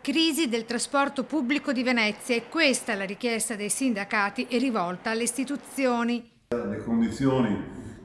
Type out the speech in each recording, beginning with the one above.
Crisi del trasporto pubblico di Venezia e questa è la richiesta dei sindacati e rivolta alle istituzioni. Le condizioni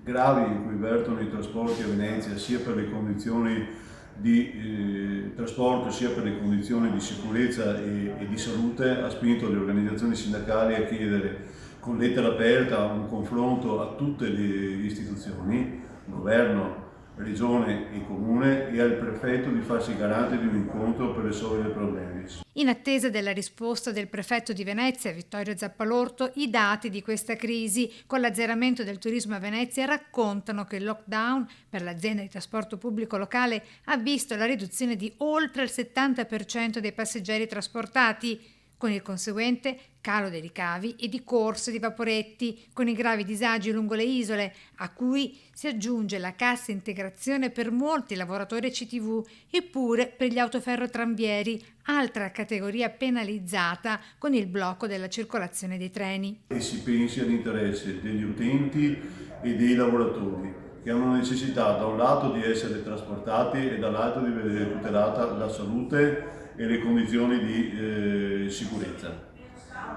gravi in cui vertono i trasporti a Venezia, sia per le condizioni di trasporto sia per le condizioni di sicurezza e di salute, ha spinto le organizzazioni sindacali a chiedere con lettera aperta un confronto a tutte le istituzioni, governo, regione e comune, e al prefetto di farsi garante di un incontro per risolvere i problemi. In attesa della risposta del prefetto di Venezia, Vittorio Zappalorto, i dati di questa crisi con l'azzeramento del turismo a Venezia raccontano che il lockdown per l'azienda di trasporto pubblico locale ha visto la riduzione di oltre il 70% dei passeggeri trasportati, con il conseguente calo dei ricavi e di corse di vaporetti, con i gravi disagi lungo le isole, a cui si aggiunge la cassa integrazione per molti lavoratori CTV, eppure per gli autoferrotramvieri, altra categoria penalizzata con il blocco della circolazione dei treni. E si pensi all'interesse degli utenti e dei lavoratori, che hanno necessità da un lato di essere trasportati e dall'altro di vedere tutelata la salute e le condizioni di sicurezza.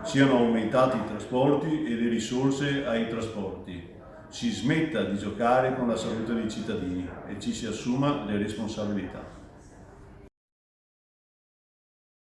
Siano aumentati i trasporti e le risorse ai trasporti. Si smetta di giocare con la salute dei cittadini e ci si assuma le responsabilità.